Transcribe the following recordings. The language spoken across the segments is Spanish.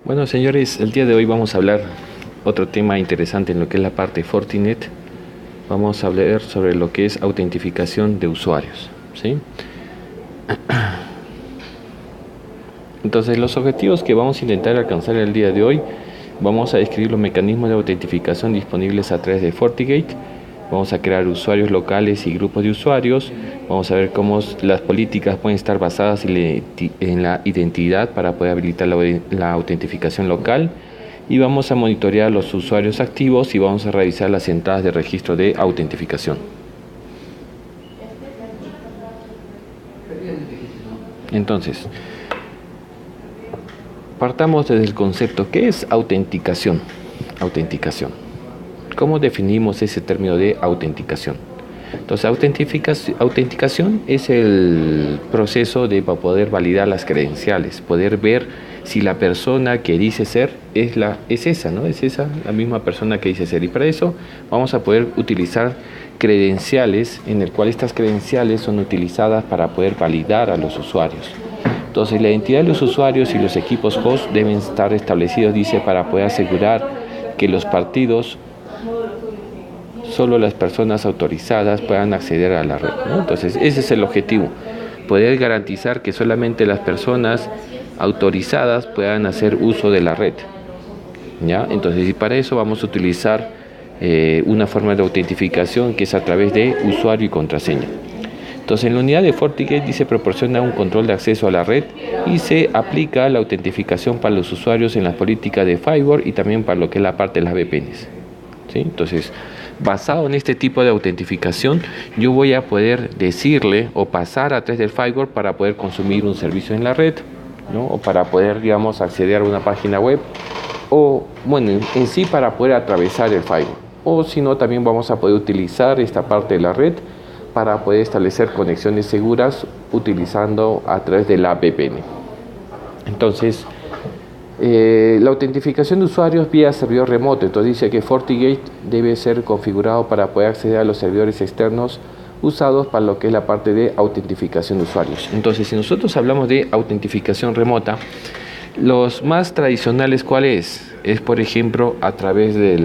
Bueno, señores, el día de hoy vamos a hablar otro tema interesante en lo que es la parte Fortinet. Vamos a hablar sobre lo que es autentificación de usuarios, ¿sí? Entonces, los objetivos que vamos a intentar alcanzar el día de hoy, vamos a describir los mecanismos de autentificación disponibles a través de FortiGate. Vamos a crear usuarios locales y grupos de usuarios. Vamos a ver cómo las políticas pueden estar basadas en la identidad para poder habilitar la autentificación local. Y vamos a monitorear los usuarios activos y vamos a revisar las entradas de registro de autentificación. Entonces, partamos desde el concepto. ¿Qué es autenticación? Autenticación. ¿Cómo definimos ese término de autenticación? Entonces, autenticación es el proceso de poder validar las credenciales, poder ver si la persona que dice ser es esa, ¿no? Es esa la misma persona que dice ser. Y para eso vamos a poder utilizar credenciales, en el cual estas credenciales son utilizadas para poder validar a los usuarios. Entonces, la identidad de los usuarios y los equipos host deben estar establecidos, dice, para poder asegurar que los partidos, solo las personas autorizadas puedan acceder a la red, ¿no? Entonces, ese es el objetivo, poder garantizar que solamente las personas autorizadas puedan hacer uso de la red, ¿ya? Entonces, y para eso vamos a utilizar una forma de autentificación que es a través de usuario y contraseña. Entonces, en la unidad de FortiGate se proporciona un control de acceso a la red y se aplica la autentificación para los usuarios en las políticas de firewall y también para lo que es la parte de las VPNs, ¿sí? Entonces, basado en este tipo de autentificación, yo voy a poder decirle o pasar a través del firewall para poder consumir un servicio en la red, ¿no? O para poder, digamos, acceder a una página web, o bueno, en sí para poder atravesar el firewall. O si no, también vamos a poder utilizar esta parte de la red para poder establecer conexiones seguras utilizando a través de la VPN. Entonces, la autentificación de usuarios vía servidor remoto. Entonces dice que FortiGate debe ser configurado para poder acceder a los servidores externos usados para lo que es la parte de autentificación de usuarios. Entonces, si nosotros hablamos de autentificación remota, los más tradicionales, ¿cuál es? Es, por ejemplo, a través de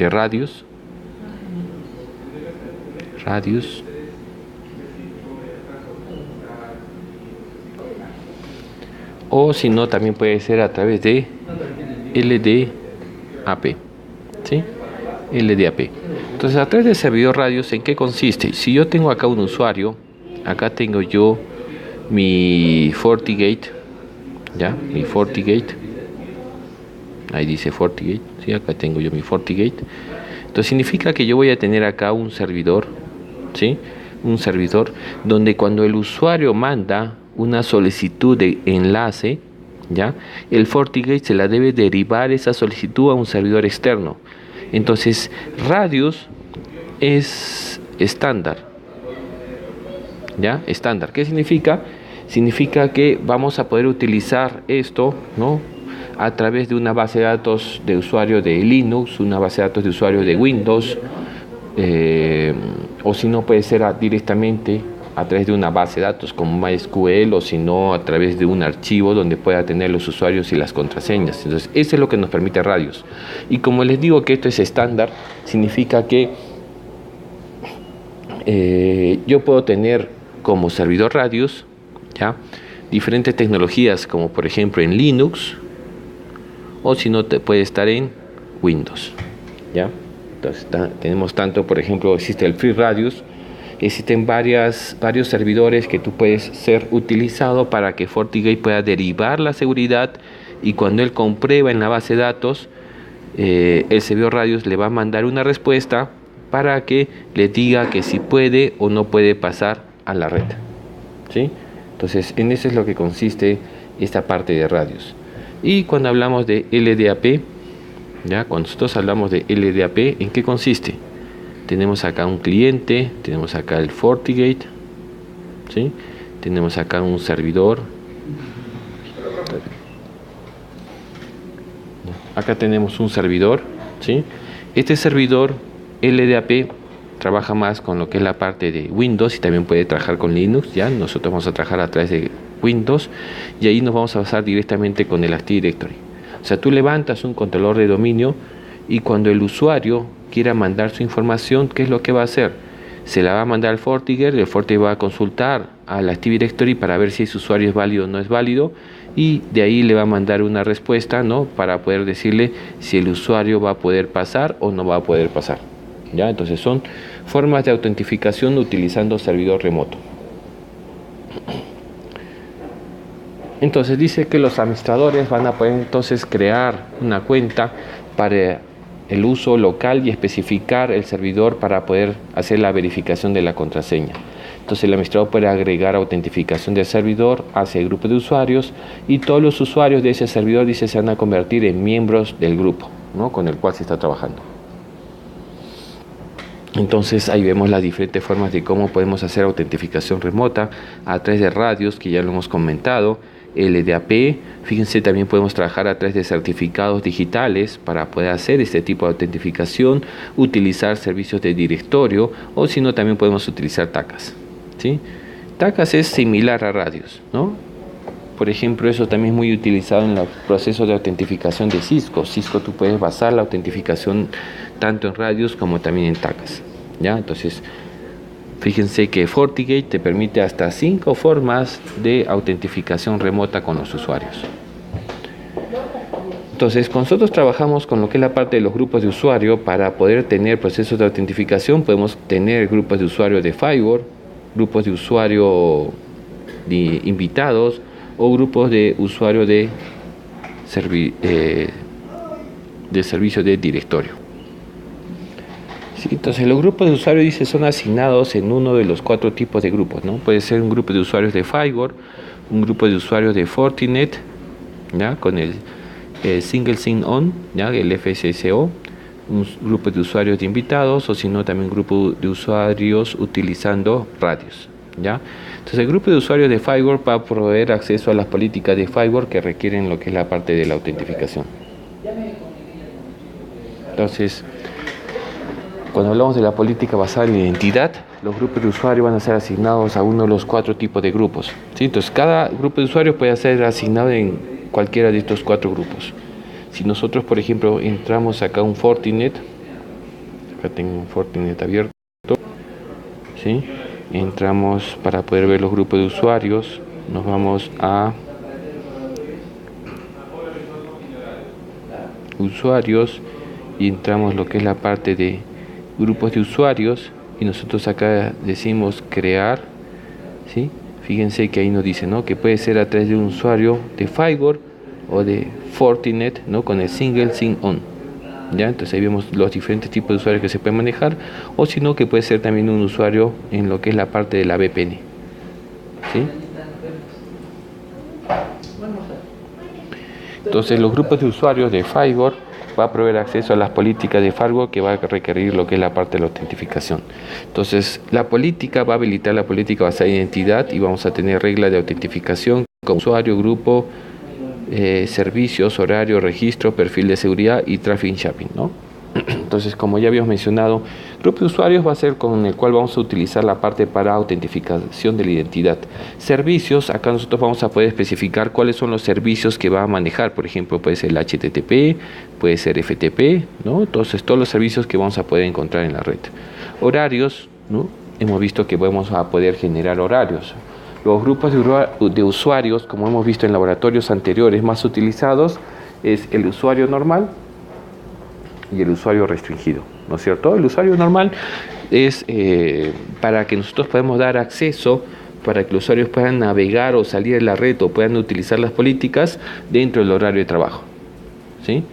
radios, o si no, también puede ser a través de LDAP, ¿sí? LDAP. Entonces, a través de servidor radios, ¿en qué consiste? Si yo tengo acá un usuario, acá tengo yo mi FortiGate, ¿ya? Mi FortiGate, ahí dice FortiGate, ¿sí? Acá tengo yo mi FortiGate. Entonces, significa que yo voy a tener acá un servidor, ¿sí? Un servidor donde cuando el usuario manda una solicitud de enlace, ¿ya? El FortiGate se la debe derivar esa solicitud a un servidor externo. Entonces, radios es estándar, ¿ya? Estándar. ¿Qué significa? Significa que vamos a poder utilizar esto, ¿no? A través de una base de datos de usuario de Linux, una base de datos de usuario de Windows, o si no puede ser directamente a través de una base de datos como MySQL, o si no a través de un archivo donde pueda tener los usuarios y las contraseñas. Entonces, eso es lo que nos permite radios. Y como les digo que esto es estándar, significa que yo puedo tener como servidor radios, ¿ya? Diferentes tecnologías, como por ejemplo en Linux, o si no, puede estar en Windows, ¿ya? Entonces, tenemos tanto, por ejemplo, existe el Free Radius, existen varios servidores que tú puedes ser utilizado para que FortiGate pueda derivar la seguridad, y cuando él comprueba en la base de datos, el servidor Radius le va a mandar una respuesta para que le diga que si puede o no puede pasar a la red, ¿sí? Entonces, en eso es lo que consiste esta parte de Radius. Y cuando hablamos de LDAP, ¿ya? Cuando nosotros hablamos de LDAP, ¿en qué consiste? Tenemos acá un cliente, tenemos acá el FortiGate, ¿sí? Tenemos acá un servidor. Acá tenemos un servidor, ¿sí? Este servidor LDAP trabaja más con lo que es la parte de Windows y también puede trabajar con Linux, ¿ya? Nosotros vamos a trabajar a través de Windows, y ahí nos vamos a basar directamente con el Active Directory. O sea, tú levantas un controlador de dominio y cuando el usuario quiera mandar su información, ¿qué es lo que va a hacer? Se la va a mandar al FortiGate, el FortiGate va a consultar al Active Directory para ver si ese usuario es válido o no es válido, y de ahí le va a mandar una respuesta, ¿no?, para poder decirle si el usuario va a poder pasar o no va a poder pasar. ¿Ya? Entonces son formas de autentificación utilizando servidor remoto. Entonces dice que los administradores van a poder entonces crear una cuenta para el uso local y especificar el servidor para poder hacer la verificación de la contraseña. Entonces el administrador puede agregar autentificación del servidor hacia el grupo de usuarios, y todos los usuarios de ese servidor, dice, se van a convertir en miembros del grupo, ¿no?, con el cual se está trabajando. Entonces ahí vemos las diferentes formas de cómo podemos hacer autentificación remota a través de radios, que ya lo hemos comentado, LDAP. Fíjense, también podemos trabajar a través de certificados digitales para poder hacer este tipo de autentificación, utilizar servicios de directorio, o si no, también podemos utilizar TACAS, ¿sí? TACAS es similar a radios, ¿no? Por ejemplo, eso también es muy utilizado en los procesos de autentificación de Cisco. Cisco, tú puedes basar la autentificación tanto en radios como también en TACAS, ¿ya? Entonces, fíjense que FortiGate te permite hasta 5 formas de autentificación remota con los usuarios. Entonces, nosotros trabajamos con lo que es la parte de los grupos de usuario. Para poder tener procesos de autentificación, podemos tener grupos de usuario de firewall, grupos de usuario de invitados, o grupos de usuario de servicio de directorio. Sí, entonces los grupos de usuarios, dice, son asignados en uno de los 4 tipos de grupos, ¿no? Puede ser un grupo de usuarios de firewall, un grupo de usuarios de Fortinet, ¿ya?, con el single sign-on, ¿ya?, el FSSO, un grupo de usuarios de invitados, o si no, también un grupo de usuarios utilizando radios, ¿ya? Entonces el grupo de usuarios de firewall va a proveer acceso a las políticas de firewall que requieren lo que es la parte de la autentificación. Entonces, cuando hablamos de la política basada en la identidad, los grupos de usuarios van a ser asignados a uno de los 4 tipos de grupos, ¿sí? Entonces cada grupo de usuarios puede ser asignado en cualquiera de estos 4 grupos. Si nosotros, por ejemplo, entramos acá a un Fortinet, acá tengo un Fortinet abierto, ¿sí?, entramos para poder ver los grupos de usuarios, nos vamos a usuarios y entramos lo que es la parte de grupos de usuarios, y nosotros acá decimos crear, ¿sí? Fíjense que ahí nos dice, ¿no?, que puede ser a través de un usuario de firewall o de Fortinet, ¿no?, con el single sign-on, ¿ya? Entonces ahí vemos los diferentes tipos de usuarios que se pueden manejar, o si no, que puede ser también un usuario en lo que es la parte de la VPN, ¿sí? Entonces los grupos de usuarios de firewall va a proveer acceso a las políticas de firewall, que va a requerir lo que es la parte de la autentificación. Entonces la política va a habilitar la política basada en identidad, y vamos a tener reglas de autentificación como usuario, grupo, servicios, horario, registro, perfil de seguridad y traffic shaping, ¿no? Entonces, como ya habíamos mencionado, grupo de usuarios va a ser con el cual vamos a utilizar la parte para autentificación de la identidad. Servicios, acá nosotros vamos a poder especificar cuáles son los servicios que va a manejar. Por ejemplo, puede ser el HTTP, puede ser FTP, ¿no? Entonces, todos los servicios que vamos a poder encontrar en la red. Horarios, ¿no? Hemos visto que vamos a poder generar horarios. Los grupos de usuarios, como hemos visto en laboratorios anteriores, más utilizados es el usuario normal y el usuario restringido, ¿no es cierto? El usuario normal es para que nosotros podamos dar acceso, para que los usuarios puedan navegar o salir de la red o puedan utilizar las políticas dentro del horario de trabajo, ¿sí?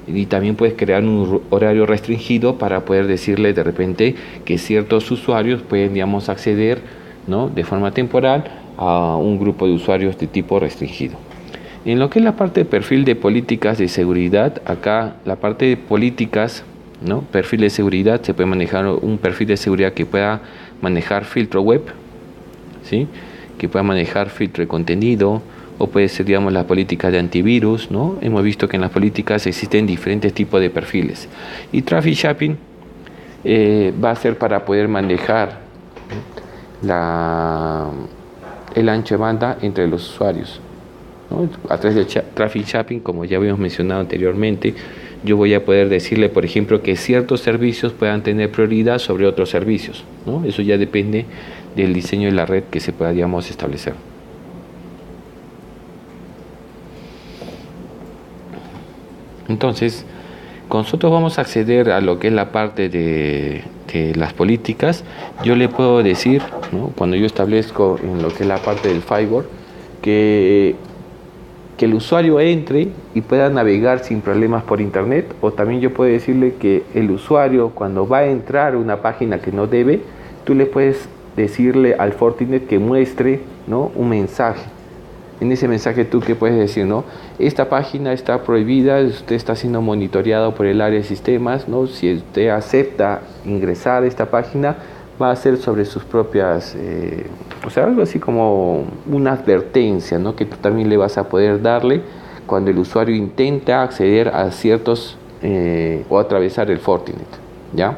Y también puedes crear un horario restringido para poder decirle de repente que ciertos usuarios pueden, digamos, acceder, ¿no?, de forma temporal a un grupo de usuarios de tipo restringido. En lo que es la parte de perfil de políticas de seguridad, acá la parte de políticas, ¿no?, perfil de seguridad, se puede manejar un perfil de seguridad que pueda manejar filtro web, ¿sí?, que pueda manejar filtro de contenido, o puede ser, digamos, la política de antivirus, ¿no? Hemos visto que en las políticas existen diferentes tipos de perfiles. Y traffic shaping va a ser para poder manejar el ancho de banda entre los usuarios, ¿no? A través del traffic shaping, como ya habíamos mencionado anteriormente, yo voy a poder decirle, por ejemplo, que ciertos servicios puedan tener prioridad sobre otros servicios, ¿no? Eso ya depende del diseño de la red que se pueda, digamos, establecer. Entonces, nosotros vamos a acceder a lo que es la parte de las políticas. Yo le puedo decir, ¿no? Cuando yo establezco en lo que es la parte del firewall, que el usuario entre y pueda navegar sin problemas por internet, o también yo puedo decirle que el usuario, cuando va a entrar a una página que no debe, tú le puedes decirle al Fortinet que muestre, ¿no?, un mensaje. En ese mensaje tú qué puedes decir, ¿no? Esta página está prohibida, usted está siendo monitoreado por el área de sistemas, ¿no? Si usted acepta ingresar a esta página, va a ser sobre sus propias, o sea, algo así como una advertencia, ¿no?, que tú también le vas a poder darle cuando el usuario intenta acceder a ciertos o atravesar el Fortinet, ¿ya?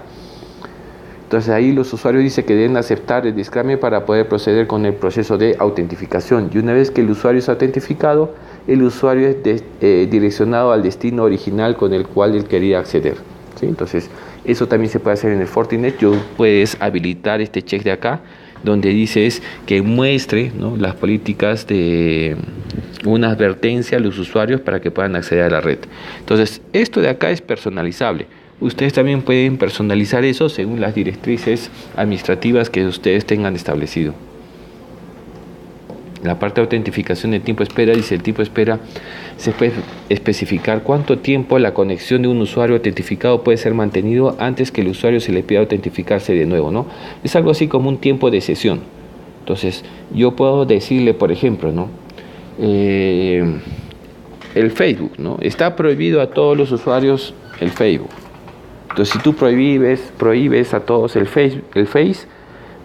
Entonces ahí los usuarios dicen que deben aceptar el disclaimer para poder proceder con el proceso de autentificación. Y una vez que el usuario es autentificado, el usuario es direccionado al destino original con el cual él quería acceder, ¿sí? Entonces eso también se puede hacer en el Fortinet. Yo puedes habilitar este check de acá, donde dices que muestre, ¿no?, las políticas de una advertencia a los usuarios para que puedan acceder a la red. Entonces esto de acá es personalizable. Ustedes también pueden personalizar eso según las directrices administrativas que ustedes tengan establecido. La parte de autentificación de tiempo de espera dice: el tiempo de espera se puede especificar cuánto tiempo la conexión de un usuario autentificado puede ser mantenido antes que el usuario se le pida autentificarse de nuevo, ¿no? Es algo así como un tiempo de sesión. Entonces yo puedo decirle, por ejemplo, ¿no?, el Facebook, ¿no?, está prohibido a todos los usuarios el Facebook. Entonces, si tú prohíbes a todos el Face,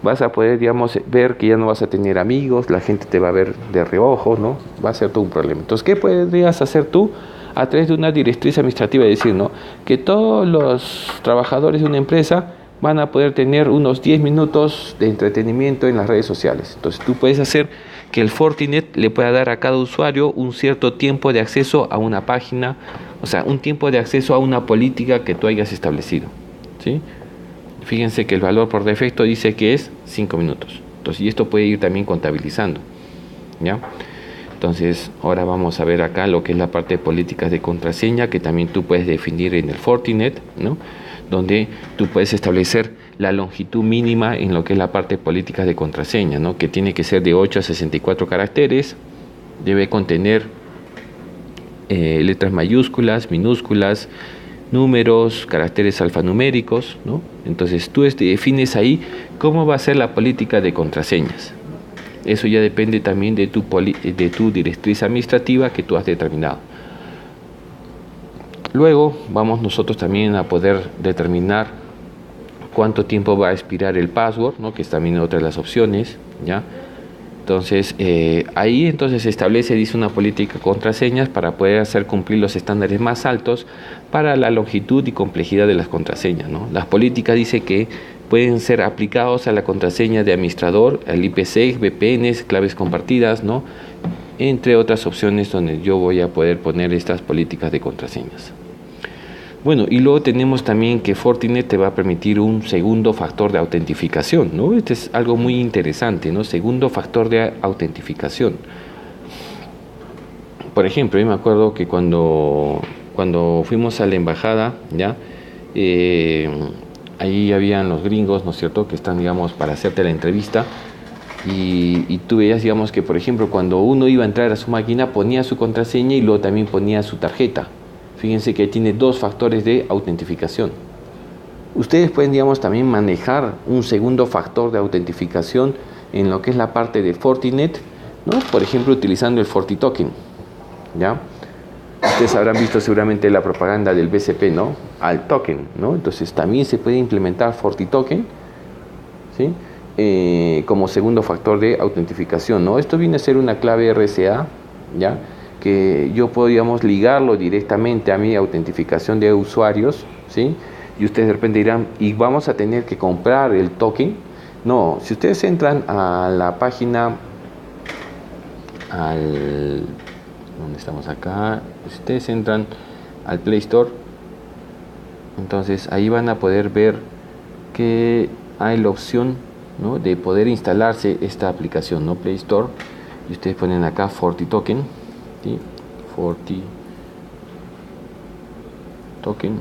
vas a poder, digamos, ver que ya no vas a tener amigos, la gente te va a ver de reojo, ¿no? Va a ser todo un problema. Entonces, ¿qué podrías hacer tú? A través de una directriz administrativa, decir, ¿no?, que todos los trabajadores de una empresa van a poder tener unos 10 minutos de entretenimiento en las redes sociales. Entonces, tú puedes hacer que el Fortinet le pueda dar a cada usuario un cierto tiempo de acceso a una página, o sea, un tiempo de acceso a una política que tú hayas establecido, ¿sí? Fíjense que el valor por defecto dice que es 5 minutos. Entonces, y esto puede ir también contabilizando, ¿ya? Entonces, ahora vamos a ver acá lo que es la parte de políticas de contraseña, que también tú puedes definir en el Fortinet, ¿no?, donde tú puedes establecer la longitud mínima en lo que es la parte de políticas de contraseña, ¿no?, que tiene que ser de 8 a 64 caracteres, debe contener letras mayúsculas, minúsculas, números, caracteres alfanuméricos, ¿no? Entonces tú defines ahí cómo va a ser la política de contraseñas. Eso ya depende también de tu directriz administrativa que tú has determinado. Luego vamos nosotros también a poder determinar cuánto tiempo va a expirar el password, ¿no?, que es también otra de las opciones, ¿ya? Entonces, ahí entonces se establece, dice, una política de contraseñas para poder hacer cumplir los estándares más altos para la longitud y complejidad de las contraseñas, ¿no? Las políticas dice que pueden ser aplicados a la contraseña de administrador, al IPsec, VPNs, claves compartidas, ¿no?, entre otras opciones donde yo voy a poder poner estas políticas de contraseñas. Bueno, y luego tenemos también que Fortinet te va a permitir un segundo factor de autentificación, ¿no? Este es algo muy interesante, ¿no? Segundo factor de autentificación. Por ejemplo, yo me acuerdo que cuando fuimos a la embajada, ¿ya? Ahí habían los gringos, ¿no es cierto?, que están, digamos, para hacerte la entrevista. Y tú veías, digamos, que por ejemplo cuando uno iba a entrar a su máquina ponía su contraseña y luego también ponía su tarjeta. Fíjense que tiene dos factores de autentificación. Ustedes pueden, digamos, también manejar un segundo factor de autentificación en lo que es la parte de Fortinet, ¿no? Por ejemplo, utilizando el FortiToken, ¿ya? Ustedes habrán visto seguramente la propaganda del BCP, ¿no?, al token, ¿no? Entonces también se puede implementar FortiToken, ¿sí?, como segundo factor de autentificación, ¿no? Esto viene a ser una clave RSA, ¿ya?, que yo puedo, digamos, ligarlo directamente a mi autentificación de usuarios, ¿sí? Y ustedes de repente dirán, ¿y vamos a tener que comprar el token? No, si ustedes entran a la página al... ¿Dónde estamos acá? Ustedes entran al Play Store. Entonces ahí van a poder ver que hay la opción, ¿no?, de poder instalarse esta aplicación, ¿no? Play Store. Y ustedes ponen acá Forti Token, ¿sí? Forti Token,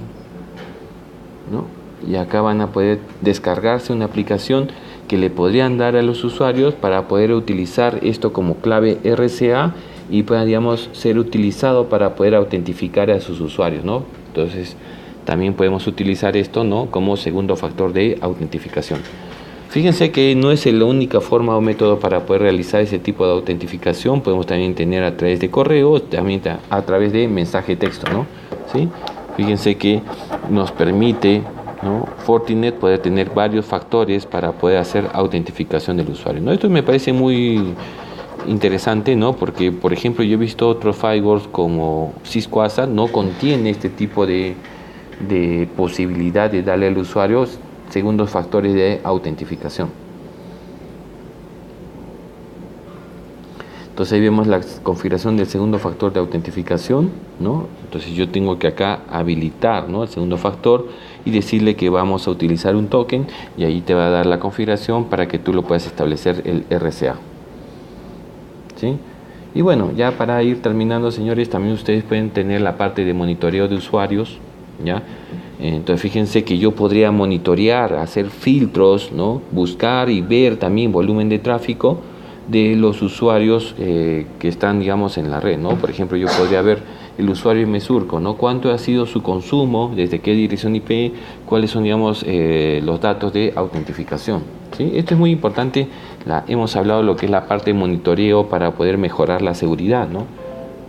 ¿no? Y acá van a poder descargarse una aplicación que le podrían dar a los usuarios para poder utilizar esto como clave RCA y pueda, digamos, ser utilizado para poder autentificar a sus usuarios, ¿no? Entonces también podemos utilizar esto, ¿no?, como segundo factor de autentificación. Fíjense que no es la única forma o método para poder realizar ese tipo de autentificación. Podemos también tener a través de correo, también a través de mensaje texto, ¿no? ¿Sí? Fíjense que nos permite, ¿no?, Fortinet poder tener varios factores para poder hacer autentificación del usuario, ¿no? Esto me parece muy interesante, ¿no? Porque, por ejemplo, yo he visto otros firewalls como Cisco ASA, no contiene este tipo de posibilidad de darle al usuario segundos factores de autentificación. Entonces ahí vemos la configuración del segundo factor de autentificación, ¿no? Entonces yo tengo que acá habilitar, ¿no?, el segundo factor y decirle que vamos a utilizar un token, y ahí te va a dar la configuración para que tú lo puedas establecer el RCA, ¿sí? Y bueno, ya para ir terminando, señores, también ustedes pueden tener la parte de monitoreo de usuarios, ¿ya? Entonces fíjense que yo podría monitorear, hacer filtros, ¿no?, buscar y ver también volumen de tráfico de los usuarios que están, digamos, en la red, ¿no? Por ejemplo, yo podría ver el usuario en Mesurco, ¿no?, cuánto ha sido su consumo, desde qué dirección IP, cuáles son, digamos, los datos de autentificación, ¿sí? Esto es muy importante. Hemos hablado de lo que es la parte de monitoreo para poder mejorar la seguridad, ¿no?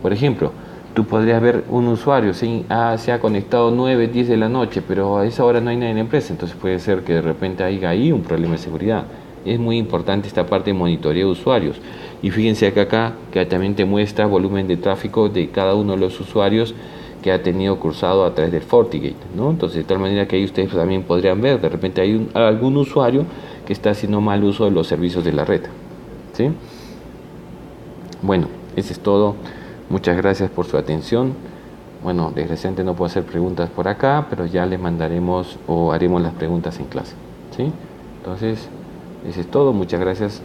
Por ejemplo, tú podrías ver un usuario, ¿sí?, se ha conectado 9, 10 de la noche, pero a esa hora no hay nadie en la empresa, entonces puede ser que de repente haya ahí un problema de seguridad. Es muy importante esta parte de monitoreo de usuarios. Y fíjense acá que también te muestra volumen de tráfico de cada uno de los usuarios que ha tenido cruzado a través del FortiGate, ¿no? Entonces, de tal manera que ahí ustedes también podrían ver, de repente hay algún usuario que está haciendo mal uso de los servicios de la red, ¿sí? Bueno, eso es todo. Muchas gracias por su atención. Bueno, desgraciadamente no puedo hacer preguntas por acá, pero ya les mandaremos o haremos las preguntas en clase, ¿sí? Entonces, eso es todo. Muchas gracias.